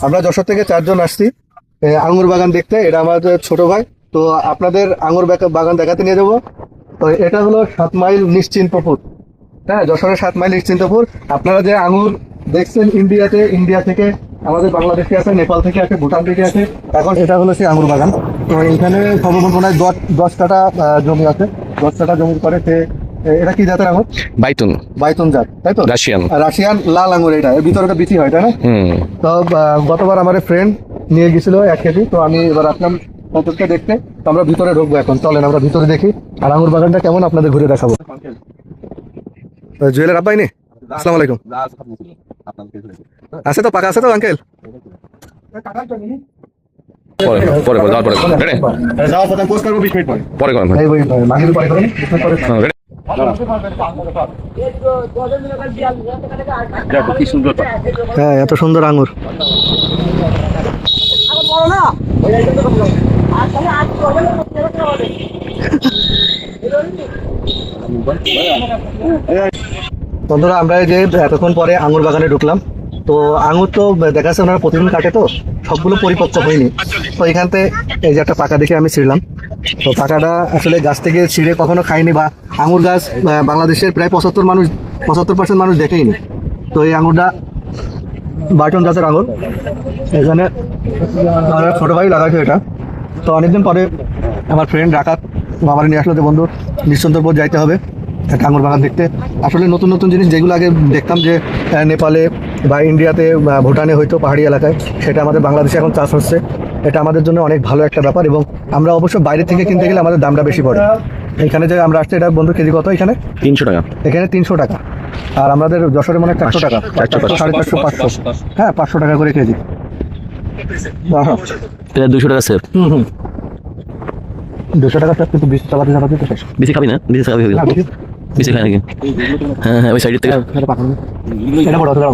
আমরা যশোর থেকে 4 জন আসছি আঙ্গুর বাগান দেখতে। এটা আমাদের ছোট ভাই। তো আপনাদের আঙ্গুর বাগান দেখাতে নিয়ে যাবো। তো এটা হলো 7 মাইল নিশ্চিন্তপুর। হ্যাঁ, যশোরের 7 মাইল নিশ্চিন্তপুর। আপনারা যে আঙ্গুর দেখছেন ইন্ডিয়া থেকে আমাদের বাংলাদেশে আছে, নেপাল থেকে আছে, ভুটান থেকে আছে। এখন এটা হলো সেই আঙ্গুর বাগান। তো এখানে সর্বমোট মনে হয় 10 কাঠা জমি আছে। 10 কাঠা জমি করে সে এটা কি জাতের আঙ্গুর? বাইতুন জাত, তাই তো? রাশিয়ান লাল আঙ্গুর। এটা এর ভিতরে বিচি হয়, তাই না? তো গতবার আমার ফ্রেন্ড নিয়ে গেছিল 1 কেজি। তো আমি এবার আসলাম কতটা দেখতে। তো আমরা ভিতরে ঢুকবো এখন। চলেন আমরা ভিতরে দেখি আর আঙ্গুর বাগানটা কেমন আপনাদের ঘুরে দেখাবো। জুয়েলের আব্বাই নে, আসসালামু আলাইকুম। আছে তো, পাকা আছে তো আঙ্কেল? হ্যাঁ, এত সুন্দর আঙ্গুর। বন্ধুরা, আমরা এই যে এতক্ষণ পরে আঙ্গুর বাগানে ঢুকলাম। তো আঙ্গুর তো দেখা যাচ্ছে ওনারা প্রতিদিন কাটে, তো সবগুলো পরিপক্ক হয়নি। তো এখান থেকে এই যে একটা পাকা দেখে আমি ছিঁড়লাম। তো পাকাটা আসলে গাছ থেকে ছিঁড়ে কখনো খাইনি, বা আঙ্গুর গাছ বাংলাদেশের প্রায় 75% মানুষ দেখেইনি। তো এই আঙ্গুরটা বাইটন গাছের আঙ্গুর। এখানে আমার ছোটো ভাই লাগাইছে এটা। তো অনেকদিন পরে আমার ফ্রেন্ড রাকাত আমার নিয়ে আসলো যে বন্ধু নিশ্চিন্তপুর যাইতে হবে একটা আঙ্গুর বাগান দেখতে। আসলে নতুন নতুন জিনিস যেগুলো আগে দেখতাম যে নেপালে বা ইন্ডিয়াতে বা ভুটানে হয়তো পাহাড়ি এলাকায়, সেটা আমাদের বাংলাদেশে এখন চাষ হচ্ছে। এটা আমাদের জন্য অনেক ভালো একটা ব্যাপার। এবং আমরা অবশ্য বাইরে থেকে কিনতে গেলে আমাদের দামটা বেশি পড়ে। এখানে যে আমরা আসছি, এটা বন্ধু কেজি কত? এখানে 300 টাকা। এখানে 300 টাকা। আর আমাদের যশোরে মানে 400 টাকা, 450, 500। হ্যাঁ, 500 টাকা করে কেজি। 200 টাকা সেভ। 200 টাকা সেভ, কিন্তু 20 টাকা দিতে শেষ। বেশি খাবি না? বেশি খাবি হবে। বেশি খাই নাকি? হ্যাঁ হ্যাঁ, ওই সাইড থেকে এটা বড় দাও।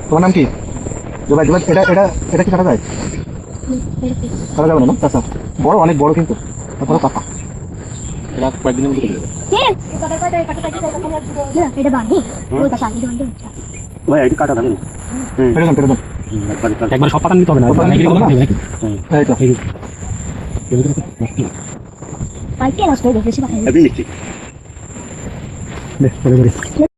তোমার নাম কি? জুবাই। এটা এটা এটা কি কাটা যায়? কাটা যাবে না? আচ্ছা, বড়, অনেক বড় কিন্তু তারপরে কাটা। এটা কয়েকদিনের মধ্যে কেটে দেবে। এটা বাঁধি ওই কাটা আগে বাঁধি। ভাই এটা কাটা যাবে না? এটা কাটা দাও। একবার সব পাতা নিতে হবে না। এই তো পাইকে নষ্ট হয়ে গেছে। আপনি লিখছি।